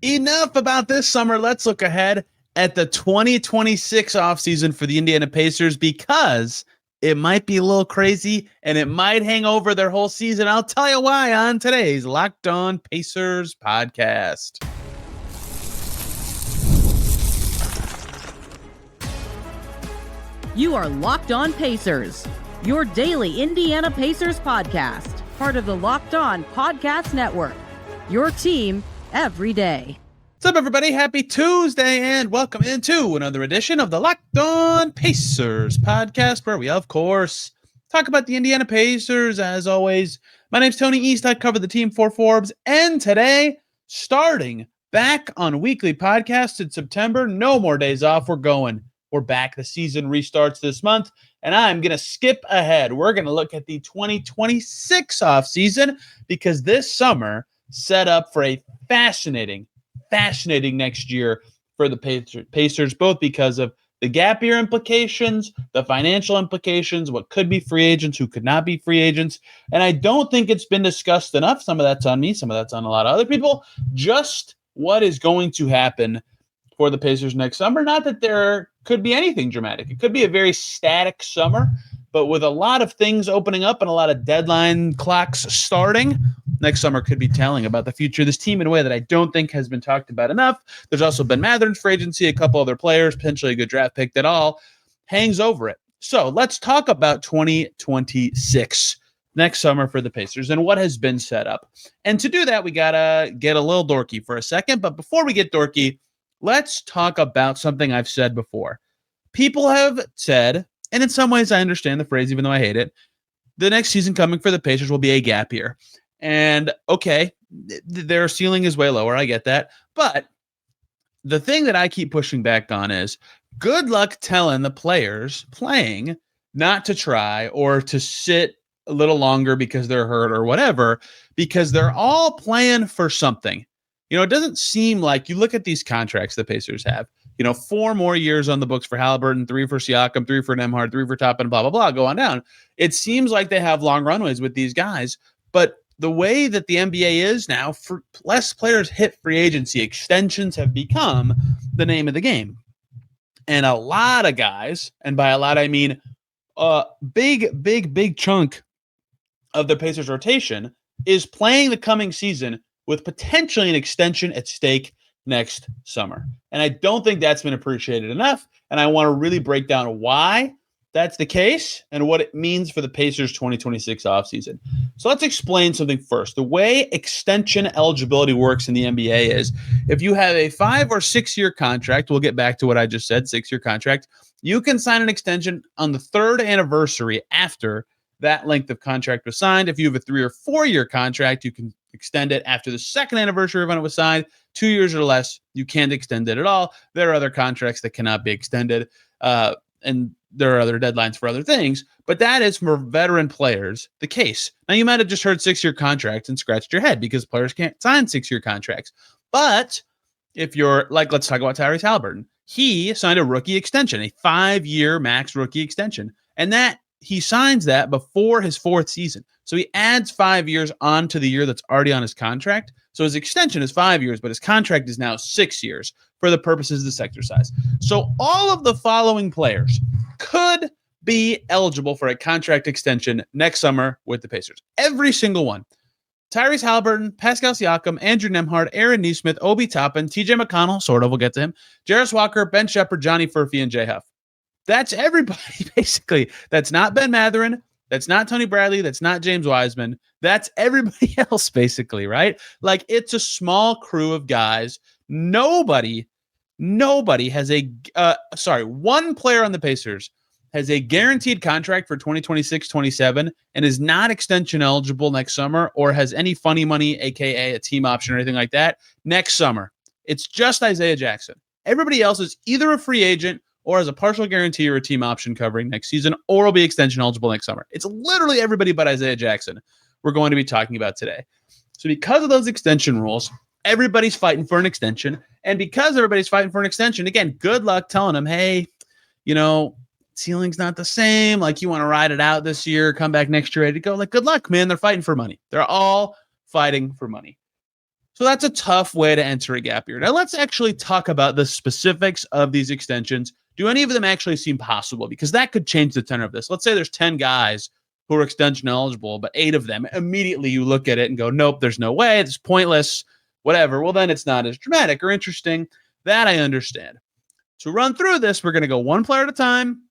Enough about this summer. Let's look ahead at the 2026 offseason for the Indiana Pacers because it might be a little crazy and it might hang over their whole season. I'll tell you why on today's Locked On Pacers podcast. You are Locked On Pacers, your daily Indiana Pacers podcast, part of the Locked On Podcast Network, your team every day. What's up, everybody? Happy Tuesday, and welcome into another edition of the Locked On Pacers podcast, where we, of course, talk about the Indiana Pacers. As always, my name's Tony East. I cover the team for Forbes, and today, starting back on weekly podcasts in September, no more days off. We're back. The season restarts this month, and I'm going to skip ahead. We're going to look at the 2026 offseason because this summer set up for a fascinating next year for the Pacers, both because of the gap year implications, the financial implications, what could be free agents, who could not be free agents. And I don't think it's been discussed enough. Some of that's on me, some of that's on a lot of other people. Just what is going to happen for the Pacers next summer. Not that there could be anything dramatic. It could be a very static summer, but with a lot of things opening up and a lot of deadline clocks starting, next summer could be telling about the future of this team in a way that I don't think has been talked about enough. There's also been Mathurin's free agency, a couple other players, potentially a good draft pick that all hangs over it. So let's talk about 2026 next summer for the Pacers and what has been set up. And to do that, we got to get a little dorky for a second. But before we get dorky, let's talk about something I've said before. People have said, and in some ways I understand the phrase, even though I hate it, the next season coming for the Pacers will be a gap year. And okay, their ceiling is way lower. I get that. But the thing that I keep pushing back on is good luck telling the players playing not to try or to sit a little longer because they're hurt or whatever, because they're all playing for something. You know, it doesn't seem like you look at these contracts the Pacers have, 4 more years on the books for Haliburton, 3 for Siakam, 3 for Nembhard, 3 for Toppin, blah, blah, blah, go on down. It seems like they have long runways with these guys, but the way that the NBA is now, for less players hit free agency, extensions have become the name of the game. And a lot of guys, and by a lot I mean a big chunk of the Pacers rotation is playing the coming season with potentially an extension at stake next summer. And I don't think that's been appreciated enough. And I want to really break down why that's the case and what it means for the Pacers 2026 offseason. So let's explain something first. The way extension eligibility works in the NBA is if you have a 5 or 6 year contract, we'll get back to what I just said, 6-year contract, you can sign an extension on the 3rd anniversary after that length of contract was signed. If you have a 3 or 4 year contract, you can extend it after the 2nd anniversary of when it was signed. 2 years or less, you can't extend it at all. There are other contracts that cannot be extended, and there are other deadlines for other things, but that is for veteran players the case. Now, you might have just heard 6-year contracts and scratched your head because players can't sign 6-year contracts. But if you're like, let's talk about Tyrese Haliburton. He signed a rookie extension, a 5-year max rookie extension, and that he signs that before his 4th season. So he adds 5 years onto the year that's already on his contract. So his extension is 5 years, but his contract is now 6 years for the purposes of this exercise. So all of the following players could be eligible for a contract extension next summer with the Pacers. Every single one. Tyrese Haliburton, Pascal Siakam, Andrew Nembhard, Aaron Nesmith, Obi Toppin, TJ McConnell, sort of, we'll get to him, Jarris Walker, Ben Shepherd, Johnny Furphy, and Jay Huff. That's everybody, basically. That's not Ben Mathurin. That's not Tony Bradley. That's not James Wiseman. That's everybody else, basically, right? Like, it's a small crew of guys. Nobody has one player on the Pacers has a guaranteed contract for 2026-27 and is not extension eligible next summer or has any funny money, aka a team option or anything like that, next summer. It's just Isaiah Jackson. Everybody else is either a free agent or has a partial guarantee or a team option covering next season, or will be extension eligible next summer. It's literally everybody but Isaiah Jackson we're going to be talking about today. So because of those extension rules, everybody's fighting for an extension. And because everybody's fighting for an extension, again, good luck telling them, hey, ceiling's not the same. Like, you want to ride it out this year, come back next year ready to go. Like, good luck, man. They're fighting for money. They're all fighting for money. So that's a tough way to enter a gap year. Now let's actually talk about the specifics of these extensions. Do any of them actually seem possible? Because that could change the tenor of this. Let's say there's 10 guys who are extension eligible, but 8 of them, immediately you look at it and go, nope, there's no way, it's pointless, whatever. Well, then it's not as dramatic or interesting. That I understand. To run through this, we're going to go one player at a time,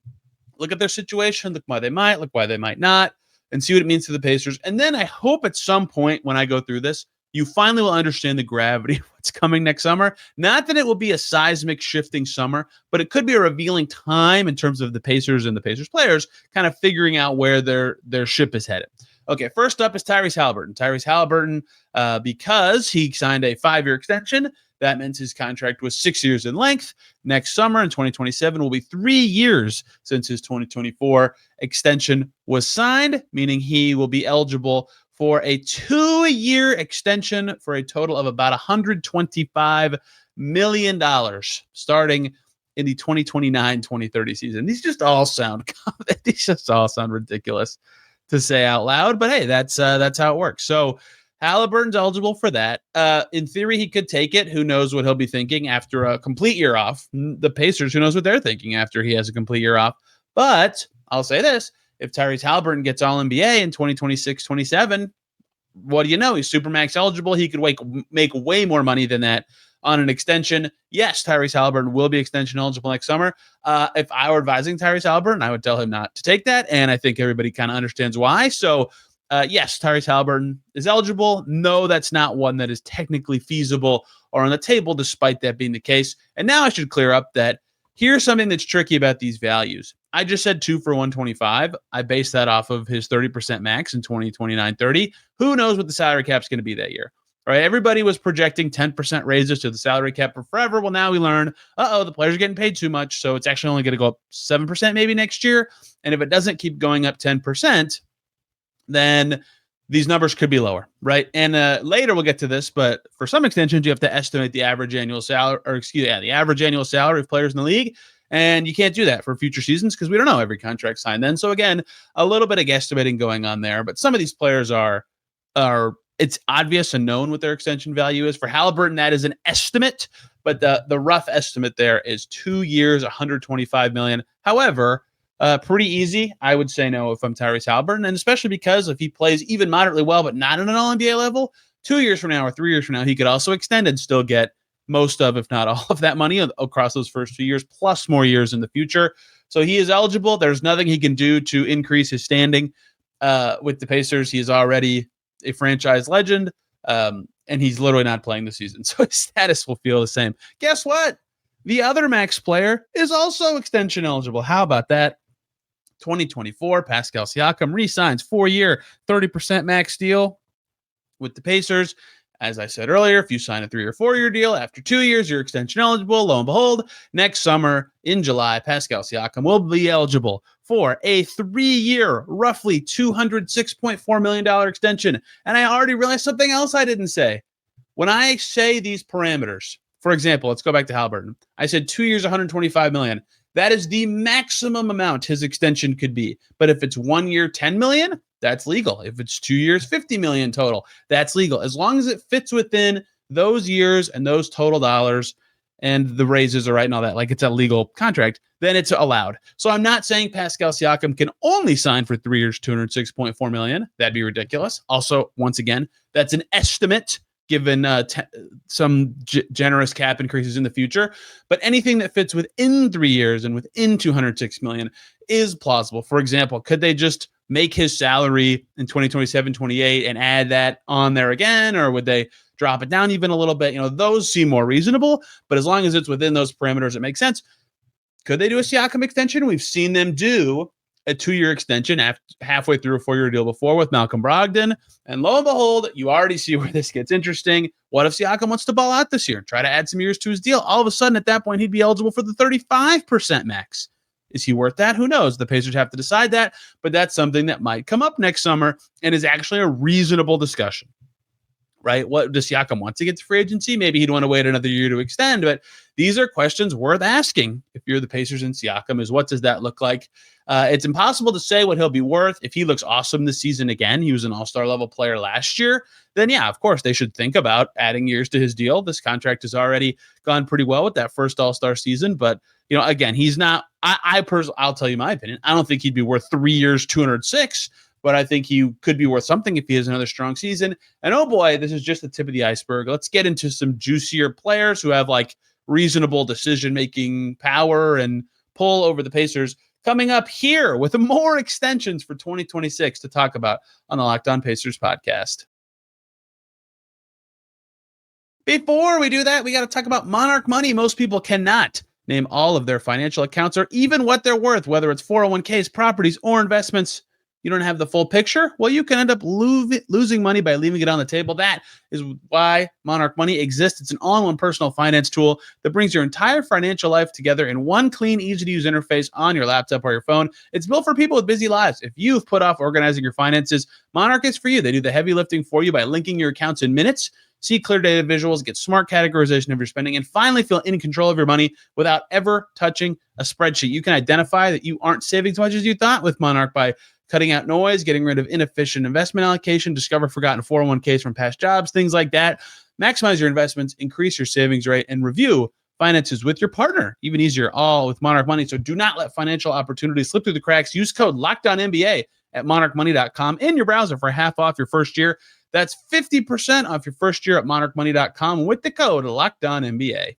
look at their situation, look why they might not, and see what it means to the Pacers. And then I hope at some point when I go through this, you finally will understand the gravity of what's coming next summer. Not that it will be a seismic shifting summer, but it could be a revealing time in terms of the Pacers and the Pacers players kind of figuring out where their ship is headed. Okay, first up is Tyrese Haliburton. Tyrese Haliburton, because he signed a 5-year extension, that means his contract was 6 years in length. Next summer in 2027 will be 3 years since his 2024 extension was signed, meaning he will be eligible for a 2-year extension for a total of about $125 million starting in the 2029-2030 season. These just all sound ridiculous to say out loud, but hey, that's how it works. So Haliburton's eligible for that. In theory, he could take it. Who knows what he'll be thinking after a complete year off? The Pacers, who knows what they're thinking after he has a complete year off? But I'll say this. If Tyrese Haliburton gets All-NBA in 2026-27, what do you know? He's Supermax eligible. He could make way more money than that on an extension. Yes, Tyrese Haliburton will be extension eligible next summer. If I were advising Tyrese Haliburton, I would tell him not to take that, and I think everybody kind of understands why. So, yes, Tyrese Haliburton is eligible. No, that's not one that is technically feasible or on the table, despite that being the case. And now I should clear up that here's something that's tricky about these values. I just said 2 for 125. I based that off of his 30% max in 2029-30. Who knows what the salary cap is going to be that year? All right, everybody was projecting 10% raises to the salary cap for forever. Well, now we learn, the players are getting paid too much, so it's actually only going to go up 7% maybe next year. And if it doesn't keep going up 10%, then these numbers could be lower, right? And later we'll get to this, but for some extensions, you have to estimate the average annual salary, the average annual salary of players in the league. And you can't do that for future seasons because we don't know every contract signed then. So again, a little bit of guesstimating going on there. But some of these players are it's obvious and known what their extension value is. For Haliburton, that is an estimate, but the rough estimate there is 2 years, $125 million. However, pretty easy. I would say no if I'm Tyrese Haliburton, and especially because if he plays even moderately well, but not at an All-NBA level, 2 years from now or 3 years from now, he could also extend and still get most of, if not all of that money across those first 2 years, plus more years in the future. So he is eligible. There's nothing he can do to increase his standing with the Pacers. He is already a franchise legend, and he's literally not playing the season. So his status will feel the same. Guess what? The other max player is also extension eligible. How about that? 2024, Pascal Siakam re-signs 4-year, 30% max deal with the Pacers. As I said earlier, if you sign a 3 or 4 year deal, after 2 years, you're extension eligible. Lo and behold, next summer in July, Pascal Siakam will be eligible for a 3-year, roughly $206.4 million extension. And I already realized something else I didn't say. When I say these parameters, for example, let's go back to Haliburton. I said 2 years, $125 million. That is the maximum amount his extension could be. But if it's 1 year, $10 million, that's legal. If it's 2 years, $50 million total, that's legal. As long as it fits within those years and those total dollars and the raises are right and all that, like it's a legal contract, then it's allowed. So I'm not saying Pascal Siakam can only sign for 3 years, $206.4 million. That'd be ridiculous. Also, once again, that's an estimate given some generous cap increases in the future. But anything that fits within 3 years and within $206 million is plausible. For example, could they just make his salary in 2027-28 and add that on there again? Or would they drop it down even a little bit? Those seem more reasonable, but as long as it's within those parameters, it makes sense. Could they do a Siakam extension? We've seen them do a 2-year extension halfway through a 4-year deal before with Malcolm Brogdon. And lo and behold, you already see where this gets interesting. What if Siakam wants to ball out this year and try to add some years to his deal? All of a sudden, at that point, he'd be eligible for the 35% max. Is he worth that? Who knows? The Pacers have to decide that, but that's something that might come up next summer and is actually a reasonable discussion. right? What does Siakam want to get to free agency? Maybe he'd want to wait another year to extend, but these are questions worth asking if you're the Pacers and Siakam is what does that look like? It's impossible to say what he'll be worth. If he looks awesome this season again, he was an all-star level player last year, then yeah, of course, they should think about adding years to his deal. This contract has already gone pretty well with that first all-star season, but again, he's not, I personally, I'll tell you my opinion. I don't think he'd be worth 3 years, 206, but I think he could be worth something if he has another strong season. And oh boy, this is just the tip of the iceberg. Let's get into some juicier players who have like reasonable decision-making power and pull over the Pacers coming up here with more extensions for 2026 to talk about on the Locked On Pacers podcast. Before we do that, we got to talk about Monarch Money. Most people cannot name all of their financial accounts or even what they're worth, whether it's 401ks, properties, or investments. You don't have the full picture? Well, you can end up losing money by leaving it on the table. That is why Monarch Money exists. It's an all-in-one personal finance tool that brings your entire financial life together in one clean, easy-to-use interface on your laptop or your phone. It's built for people with busy lives. If you've put off organizing your finances, Monarch is for you. They do the heavy lifting for you by linking your accounts in minutes. See clear data visuals, get smart categorization of your spending, and finally feel in control of your money without ever touching a spreadsheet. You can identify that you aren't saving as much as you thought with Monarch by cutting out noise, getting rid of inefficient investment allocation, discover forgotten 401ks from past jobs, things like that. Maximize your investments, increase your savings rate, and review finances with your partner. Even easier, all with Monarch Money. So do not let financial opportunities slip through the cracks. Use code LOCKEDONNBA at monarchmoney.com in your browser for half off your first year. That's 50% off your first year at monarchmoney.com with the code LOCKEDONNBA.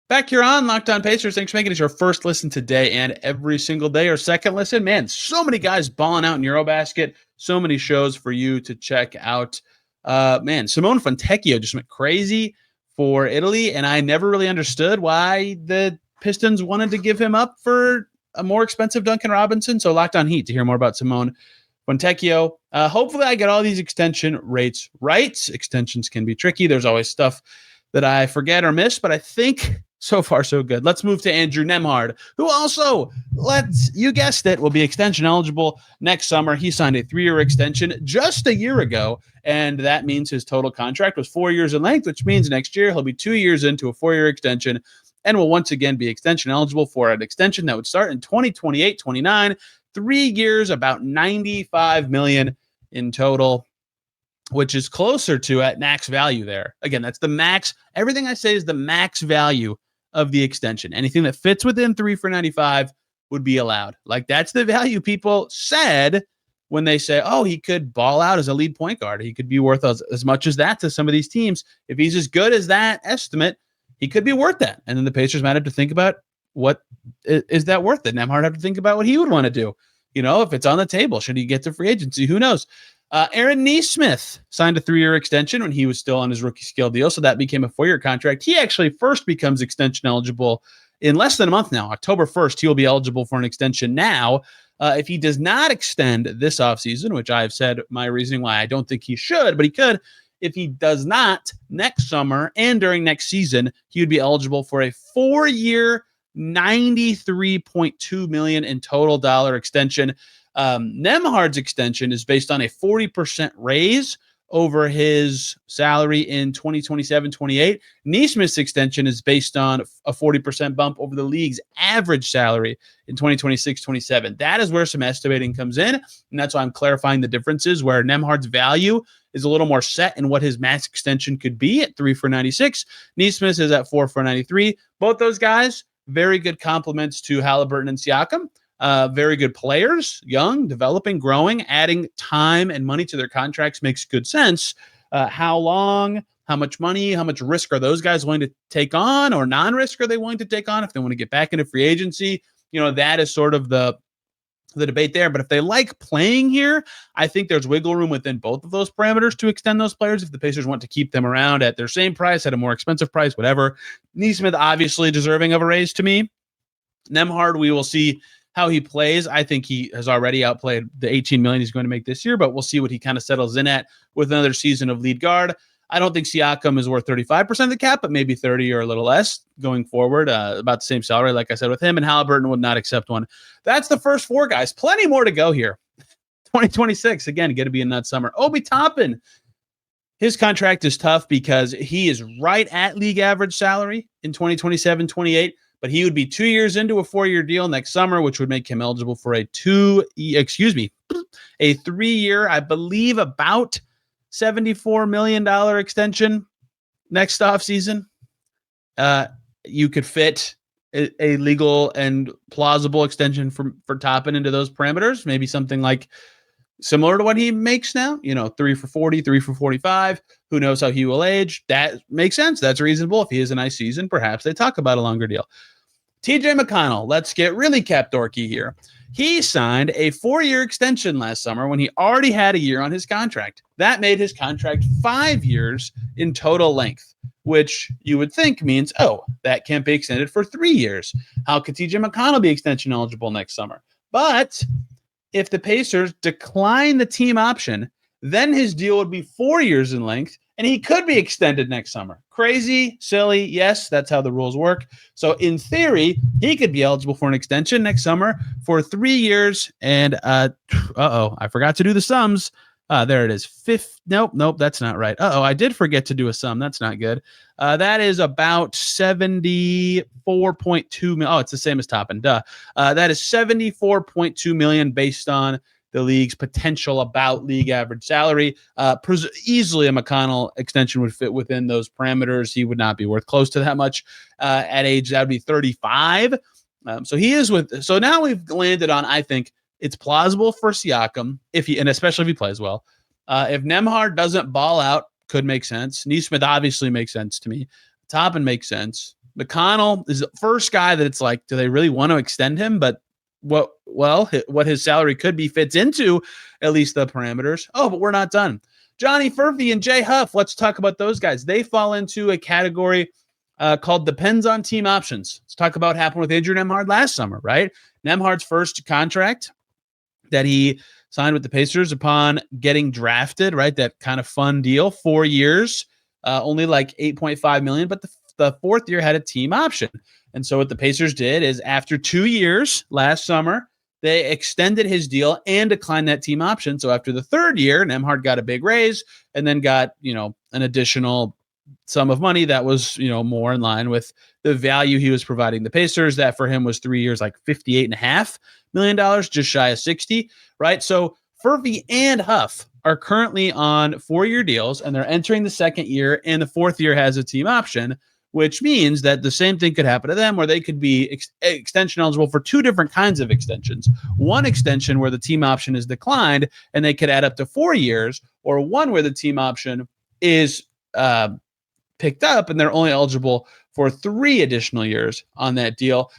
Back here on Locked On Pacers, thanks for making it your first listen today and every single day, or second listen. Man, so many guys balling out in Eurobasket. So many shows for you to check out. Simone Fontecchio just went crazy for Italy, and I never really understood why the Pistons wanted to give him up for a more expensive Duncan Robinson. So Locked On Heat to hear more about Simone Fontecchio. Hopefully I get all these extension rates right. Extensions can be tricky. There's always stuff that I forget or miss, but I think so far so good. Let's move to Andrew Nembhard, who also, you guessed it, will be extension eligible next summer. He signed a 3-year extension just a year ago, and that means his total contract was 4 years in length, which means next year he'll be 2 years into a 4-year extension and will once again be extension eligible for an extension that would start in 2028-29. 3 years, about $95 million in total, which is closer to at max value there. Again, that's the max. Everything I say is the max value of the extension. Anything that fits within 3 for 95 would be allowed. Like, that's the value people said when they say, oh, he could ball out as a lead point guard. He could be worth as much as that to some of these teams. If he's as good as that estimate, he could be worth that. And then the Pacers might have to think about, what is that worth it? Nembhard have to think about what he would want to do. If it's on the table, should he get to free agency? Who knows? Aaron Nesmith signed a 3-year extension when he was still on his rookie scale deal, so that became a 4-year contract. He actually first becomes extension eligible in less than a month now. October 1st, he will be eligible for an extension now. If he does not extend this offseason, which I've said my reasoning why I don't think he should, but he could. If he does not, next summer and during next season, he would be eligible for a 4-year, $93.2 million in total dollar extension. Nembhard's extension is based on a 40% raise over his salary in 2027-28. Nesmith's extension is based on a 40% bump over the league's average salary in 2026-27. That is where some estimating comes in, and that's why I'm clarifying the differences, where Nembhard's value is a little more set in what his max extension could be at 3 for 96. Nesmith is at 4 for 93. Both those guys, very good compliments to Haliburton and Siakam. Very good players, young, developing, growing, adding time and money to their contracts makes good sense. How long, how much money, how much risk are those guys willing to take on, or non-risk are they willing to take on if they want to get back into free agency? That is sort of the debate there. But if they like playing here, I think there's wiggle room within both of those parameters to extend those players if the Pacers want to keep them around at their same price, at a more expensive price, whatever. Nesmith obviously deserving of a raise to me. Nembhard, we will see how he plays. I think he has already outplayed the $18 million he's going to make this year, but we'll see what he kind of settles in at with another season of lead guard. I don't think Siakam is worth 35% of the cap, but maybe 30 or a little less going forward. About the same salary, like I said, with him, and Haliburton would not accept one. That's the first 4 guys. Plenty more to go here. 2026, again, going to be a nut summer. Obi Toppin, his contract is tough because he is right at league average salary in 2027-28, but he would be 2 years into a 4-year deal next summer, which would make him eligible for a 3-year, I believe about $74 million extension next offseason. You could fit a legal and plausible extension for Toppin into those parameters, maybe something like similar to what he makes now, 3 for 40, 3 for 45. Who knows how he will age? That makes sense. That's reasonable. If he has a nice season, perhaps they talk about a longer deal. TJ McConnell, let's get really cap dorky here. He signed a 4-year extension last summer when he already had a year on his contract. That made his contract 5 years in total length, which you would think means, that can't be extended for 3 years. How could TJ McConnell be extension eligible next summer? But if the Pacers decline the team option, then his deal would be 4 years in length, and he could be extended next summer. Crazy, silly, yes, that's how the rules work. So in theory, he could be eligible for an extension next summer for 3 years. And I forgot to do the sums. There it is. Nope, that's not right. I did forget to do a sum. That's not good. That is about 74.2 million. Oh, it's the same as Toppin. Duh. That is 74.2 million based on the league's potential about league average salary. Easily a McConnell extension would fit within those parameters. He would not be worth close to that much at age. That would be 35. So now we've landed on, I think, it's plausible for Siakam and especially if he plays well. If Nembhard doesn't ball out, could make sense. Nesmith obviously makes sense to me. Toppin makes sense. McConnell is the first guy that it's like, do they really want to extend him? But what his salary could be fits into at least the parameters. But we're not done. Johnny Furphy and Jay Huff. Let's talk about those guys. They fall into a category called depends on team options. Let's talk about what happened with Adrian Nembhard last summer, right? Nembhard's first contract that he signed with the Pacers upon getting drafted, right? That kind of fun deal, 4 years, only like $8.5 million, but the fourth year had a team option. And so what the Pacers did is after 2 years last summer, they extended his deal and declined that team option. So after the third year, Nembhard got a big raise and then got, an additional sum of money that was, more in line with the value he was providing the Pacers. That for him was 3 years, like $58.5 million, just shy of 60, right? So Furphy and Huff are currently on 4-year deals and they're entering the second year, and the fourth year has a team option, which means that the same thing could happen to them where they could be extension eligible for two different kinds of extensions. One extension where the team option is declined and they could add up to 4 years, or one where the team option is picked up and they're only eligible for 3 additional years on that deal.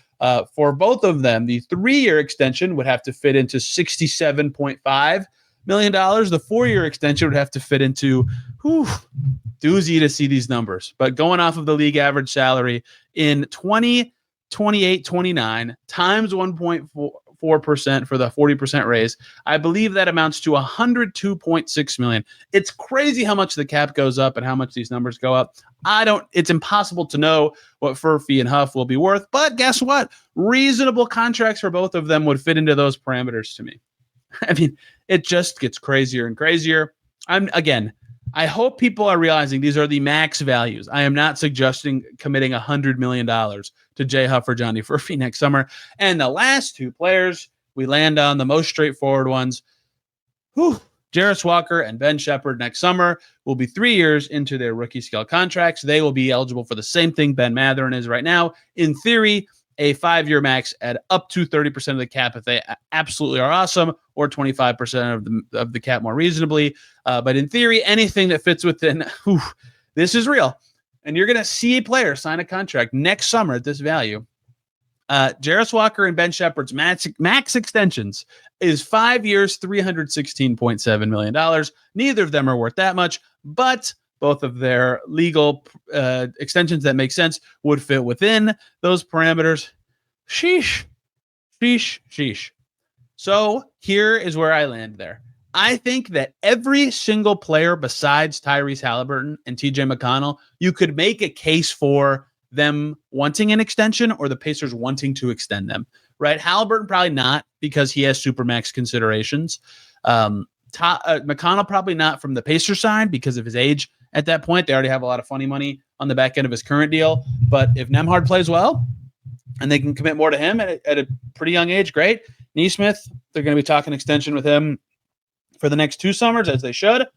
For both of them, the 3-year extension would have to fit into $67.5 million. The 4-year extension would have to fit into doozy to see these numbers. But going off of the league average salary in 2028-29 times 1.4% for the 40% raise, I believe that amounts to $102.6 million. It's crazy how much the cap goes up and how much these numbers go up. It's impossible to know what Furphy and Huff will be worth, but guess what? Reasonable contracts for both of them would fit into those parameters to me. I mean, it just gets crazier and crazier. I hope people are realizing these are the max values. I am not suggesting committing $100 million to Jay Huff or Johnny Furphy next summer. And the last two players, we land on the most straightforward ones. Jarris Walker and Ben Sheppard next summer will be 3 years into their rookie scale contracts. They will be eligible for the same thing Ben Mathurin is right now. In theory, a 5-year max at up to 30% of the cap if they absolutely are awesome, or 25% of the cap more reasonably. But in theory, anything that fits within, this is real. And you're going to see a player sign a contract next summer at this value. Jarris and Ben Sheppard's max extensions is 5 years, $316.7 million. Neither of them are worth that much, but both of their legal extensions that make sense would fit within those parameters. Sheesh. So here is where I land there. I think that every single player besides Tyrese Haliburton and TJ McConnell, you could make a case for them wanting an extension or the Pacers wanting to extend them, right? Haliburton probably not, because he has supermax considerations. McConnell probably not from the Pacers side because of his age at that point. They already have a lot of funny money on the back end of his current deal. But if Nembhard plays well and they can commit more to him at a pretty young age, great. Nesmith, they're going to be talking extension with him for the next 2 summers, as they should.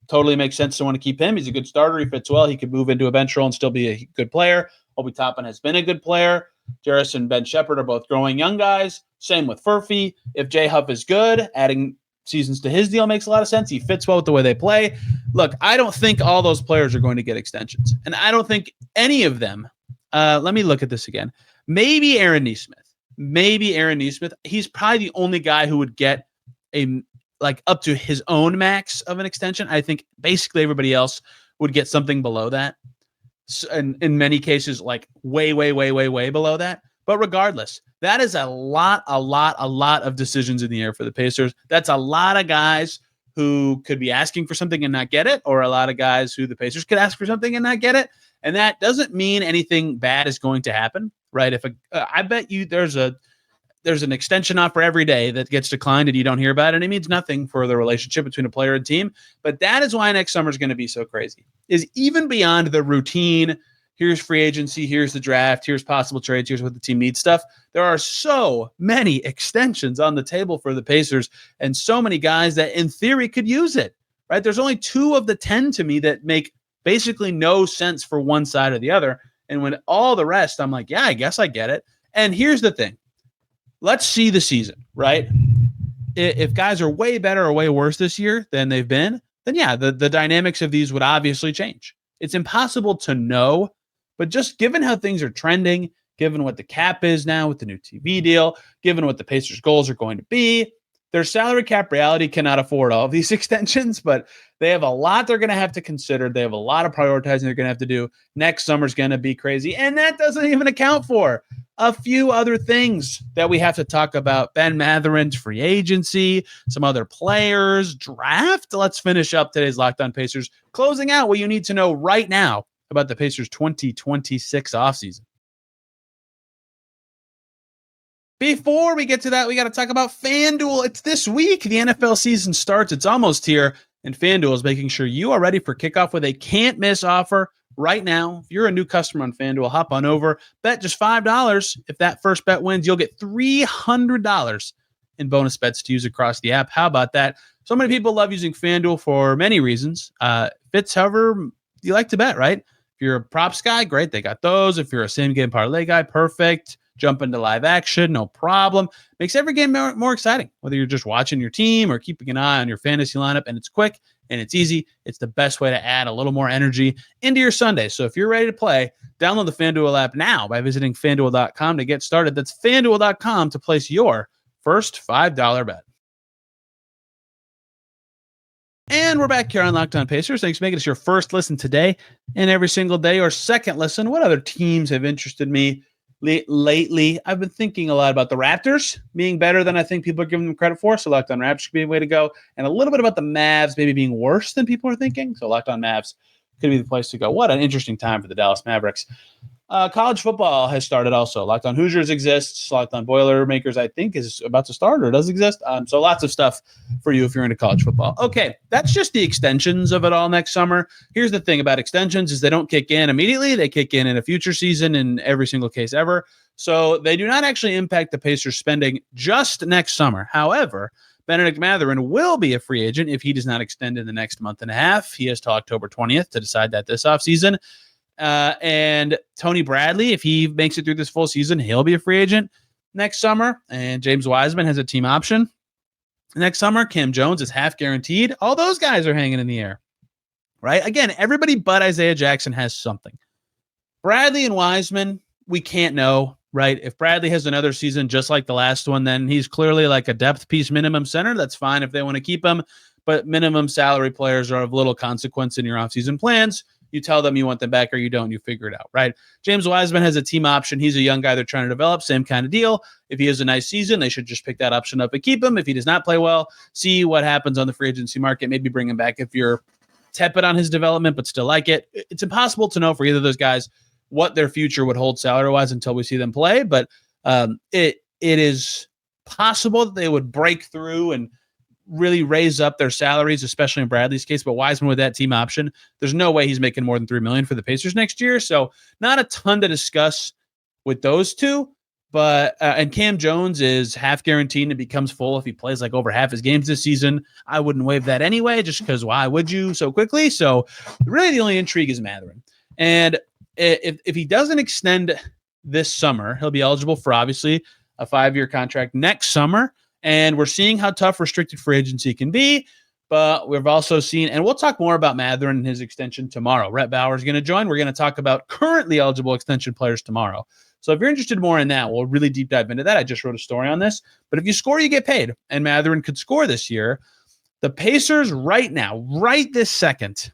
Totally makes sense to want to keep him. He's a good starter. He fits well. He could move into a bench role and still be a good player. Obi Toppin has been a good player. Jarris and Ben Shepherd are both growing young guys. Same with Furphy. If Jay Huff is good, adding seasons to his deal makes a lot of sense. He fits well with the way they play. Look, I don't think all those players are going to get extensions. And I don't think any of them, let me look at this again. Maybe Aaron Nesmith. He's probably the only guy who would get up to his own max of an extension. I think basically everybody else would get something below that. And in many cases, like way below that. But regardless, that is a lot of decisions in the air for the Pacers. That's a lot of guys who could be asking for something and not get it, or a lot of guys who the Pacers could ask for something and not get it. And that doesn't mean anything bad is going to happen, right? I bet you there's an extension offer every day that gets declined and you don't hear about it. And it means nothing for the relationship between a player and team. But that is why next summer is going to be so crazy, is even beyond the routine. Here's free agency, here's the draft, here's possible trades, here's what the team needs stuff. There are so many extensions on the table for the Pacers and so many guys that in theory could use it, right? There's only 2 of the 10 to me that make basically no sense for one side or the other. And when all the rest, I'm like, yeah, I guess I get it. And here's the thing. Let's see the season, right? If guys are way better or way worse this year than they've been, then yeah, the dynamics of these would obviously change. It's impossible to know, but just given how things are trending, given what the cap is now with the new TV deal, given what the Pacers' goals are going to be, their salary cap reality cannot afford all of these extensions, but they have a lot they're going to have to consider. They have a lot of prioritizing they're going to have to do. Next summer's going to be crazy, and that doesn't even account for a few other things that we have to talk about. Ben Mathurin's free agency, some other players, draft. Let's finish up today's Locked On Pacers, closing out what you need to know right now about the Pacers 2026 offseason. Before we get to that, we got to talk about FanDuel. It's this week. The NFL season starts. It's almost here, and FanDuel is making sure you are ready for kickoff with a can't-miss offer right now. If you're a new customer on FanDuel, hop on over, bet just $5. If that first bet wins, you'll get $300 in bonus bets to use across the app. How about that? So many people love using FanDuel for many reasons. Fits however you like to bet, right? If you're a props guy, great, they got those. If you're a same-game parlay guy, perfect. Jump into live action, no problem. Makes every game more exciting, whether you're just watching your team or keeping an eye on your fantasy lineup. And it's quick and it's easy. It's the best way to add a little more energy into your Sunday. So if you're ready to play, download the FanDuel app now by visiting FanDuel.com to get started. That's FanDuel.com to place your first $5 bet. And we're back here on Locked On Pacers. Thanks for making us your first listen today and every single day, or second listen. What other teams have interested me lately? I've been thinking a lot about the Raptors being better than I think people are giving them credit for. So Locked On Raptors could be a way to go. And a little bit about the Mavs maybe being worse than people are thinking. So Locked On Mavs could be the place to go. What an interesting time for the Dallas Mavericks. College football has started also. Locked On Hoosiers exists. Locked On Boilermakers, I think, is about to start or does exist. So lots of stuff for you if you're into college football. Okay, that's just the extensions of it all next summer. Here's the thing about extensions is they don't kick in immediately. They kick in a future season in every single case ever. So they do not actually impact the Pacers spending just next summer. However, Bennedict Mathurin will be a free agent if he does not extend in the next month and a half. He has till October 20th to decide that this offseason. And Tony Bradley, if he makes it through this full season, he'll be a free agent next summer. And James Wiseman has a team option next summer. Cam Jones is half guaranteed. All those guys are hanging in the air, right? Again, everybody but Isaiah Jackson has something. Bradley and Wiseman, we can't know, right? If Bradley has another season just like the last one, then he's clearly like a depth piece minimum center. That's fine if they want to keep him. But minimum salary players are of little consequence in your offseason plans. You tell them you want them back or you don't, you figure it out, right? James Wiseman has a team option. He's a young guy they're trying to develop, same kind of deal. If he has a nice season, they should just pick that option up and keep him. If he does not play well, see what happens on the free agency market, maybe bring him back if you're tepid on his development but still like it. It's impossible to know for either of those guys what their future would hold salary-wise until we see them play, but it is possible that they would break through and really raise up their salaries, especially in Bradley's case. But Wiseman with that team option, there's no way he's making more than $3 million for the Pacers next year. So not a ton to discuss with those two. But and Cam Jones is half guaranteed and it becomes full if he plays like over half his games this season. I wouldn't waive that anyway, just because why would you so quickly? So really the only intrigue is Mathurin. And if he doesn't extend this summer, he'll be eligible for obviously a 5-year contract next summer. And we're seeing how tough restricted free agency can be. But we've also seen, and we'll talk more about Mathurin and his extension tomorrow. Rhett Bauer is going to join. We're going to talk about currently eligible extension players tomorrow. So if you're interested more in that, we'll really deep dive into that. I just wrote a story on this. But if you score, you get paid. And Mathurin could score this year. The Pacers right now, right this second,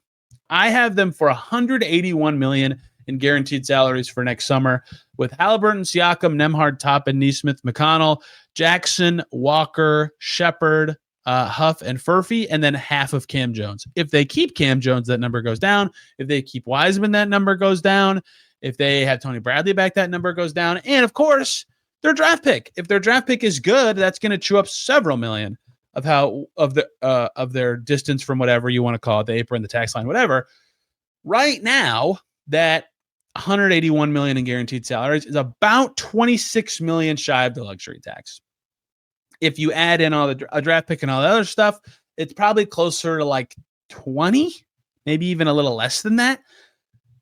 I have them for $181 million in guaranteed salaries for next summer with Haliburton, Siakam, Nembhard, Toppin, Nesmith, McConnell, Jackson, Walker, Shepherd, Huff, and Furphy, and then half of Cam Jones. If they keep Cam Jones, that number goes down. If they keep Wiseman, that number goes down. If they have Tony Bradley back, that number goes down. And of course, their draft pick. If their draft pick is good, that's going to chew up several million of their distance from whatever you want to call it, the apron, the tax line, whatever. Right now, that $181 million in guaranteed salaries is about $26 million shy of the luxury tax. If you add in all the draft pick and all the other stuff, it's probably closer to like 20, maybe even a little less than that.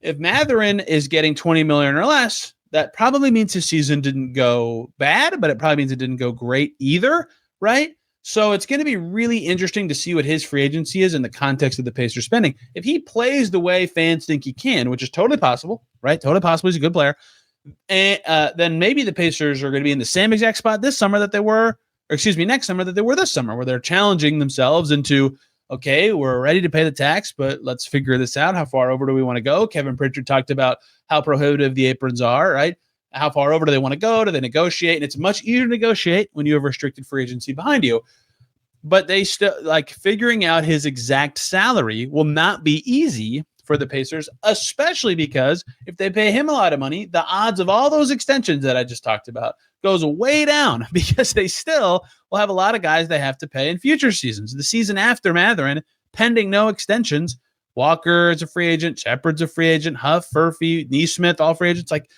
If Mathurin is getting $20 million or less, that probably means his season didn't go bad, but it probably means it didn't go great either, right? So it's going to be really interesting to see what his free agency is in the context of the Pacers spending. If he plays the way fans think he can, which is totally possible, right? Totally possible. He's a good player. And then maybe the Pacers are going to be in the same exact spot this summer that they were, next summer that they were this summer, where they're challenging themselves into, okay, we're ready to pay the tax, but let's figure this out. How far over do we want to go? Kevin Pritchard talked about how prohibitive the aprons are, right? How far over do they want to go? Do they negotiate? And it's much easier to negotiate when you have restricted free agency behind you. But they still, like, figuring out his exact salary will not be easy for the Pacers, especially because if they pay him a lot of money, the odds of all those extensions that I just talked about goes way down because they still will have a lot of guys they have to pay in future seasons. The season after Mathurin, pending no extensions, Walker is a free agent, Shepard's a free agent, Huff, Furphy, Nesmith, all free agents. Like,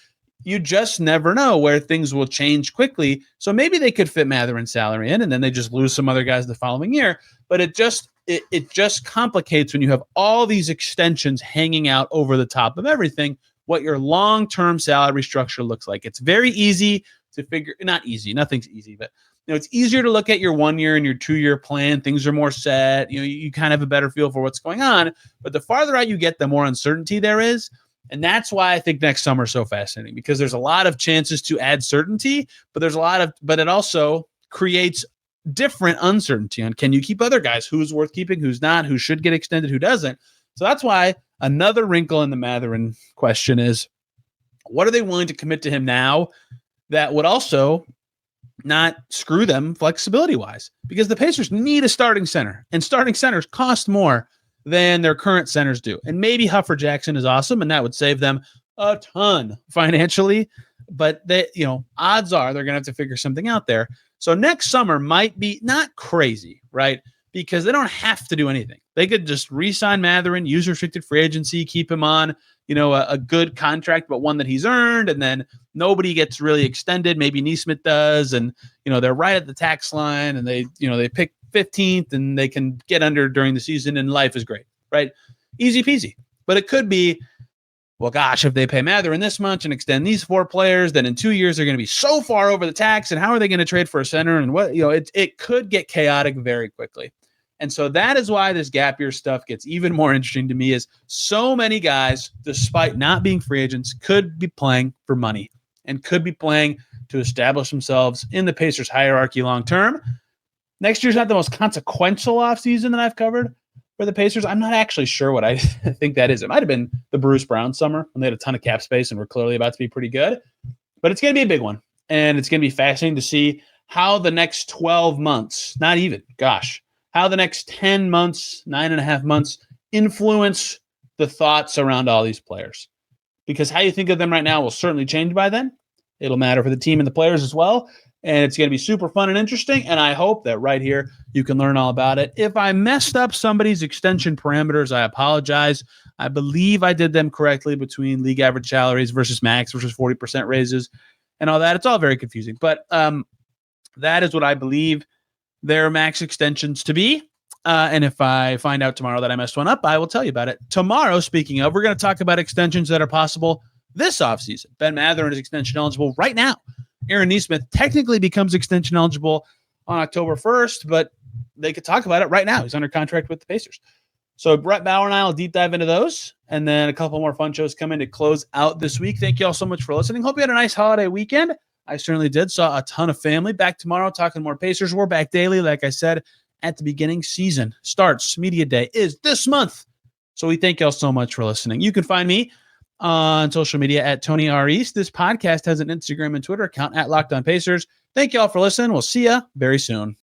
you just never know where things will change quickly. So maybe they could fit Mathurin's salary in, and then they just lose some other guys the following year. But it just complicates when you have all these extensions hanging out over the top of everything, what your long-term salary structure looks like. It's very easy to figure, not easy, nothing's easy, but it's easier to look at your 1 year and your 2 year plan. Things are more set. You kind of have a better feel for what's going on. But the farther out you get, the more uncertainty there is. And that's why I think next summer is so fascinating, because there's a lot of chances to add certainty, but it also creates different uncertainty on, can you keep other guys? Who's worth keeping? Who's not? Who should get extended? Who doesn't? So that's why another wrinkle in the Mathurin question is, what are they willing to commit to him now that would also not screw them flexibility wise? Because the Pacers need a starting center, and starting centers cost more than their current centers do. And maybe Huff or Jackson is awesome, and that would save them a ton financially. But odds are they're going to have to figure something out there. So next summer might be not crazy, right? Because they don't have to do anything. They could just re-sign Mathurin, use restricted free agency, keep him on, a good contract, but one that he's earned, and then nobody gets really extended. Maybe Nesmith does, and they're right at the tax line, and they pick 15th, and they can get under during the season, and life is great, right? Easy peasy. But it could be, well, gosh, if they pay Mathurin this much and extend these 4 players, then in 2 years they're going to be so far over the tax, and how are they going to trade for a center? And what it could get chaotic very quickly. And so that is why this gap year stuff gets even more interesting to me, is so many guys, despite not being free agents, could be playing for money and could be playing to establish themselves in the Pacers hierarchy long term. Next year's not the most consequential offseason that I've covered for the Pacers. I'm not actually sure what I think that is. It might have been the Bruce Brown summer when they had a ton of cap space and were clearly about to be pretty good. But it's going to be a big one. And it's going to be fascinating to see how the next 12 months, how the next 10 months, 9.5 months influence the thoughts around all these players. Because how you think of them right now will certainly change by then. It'll matter for the team and the players as well. and it's going to be super fun and interesting, and I hope that right here you can learn all about it. If I messed up somebody's extension parameters, I apologize. I believe I did them correctly between league average salaries versus max versus 40% raises and all that. It's all very confusing, but that is what I believe their max extensions to be. And if I find out tomorrow that I messed one up, I will tell you about it. Tomorrow, speaking of, we're going to talk about extensions that are possible this offseason. Ben Mathurin is extension eligible right now. Aaron Nesmith technically becomes extension eligible on October 1st, but they could talk about it right now. He's under contract with the Pacers. So Brett Bauer and I will deep dive into those, and then a couple more fun shows coming to close out this week. Thank you all so much for listening. Hope you had a nice holiday weekend. I certainly did. Saw a ton of family. Back tomorrow talking more Pacers. We're back daily, like I said at the beginning. Season starts. Media day is this month. So we thank y'all so much for listening. You can find me on social media at Tony R. East. This podcast has an Instagram and Twitter account at Locked On Pacers. Thank y'all for listening. We'll see ya very soon.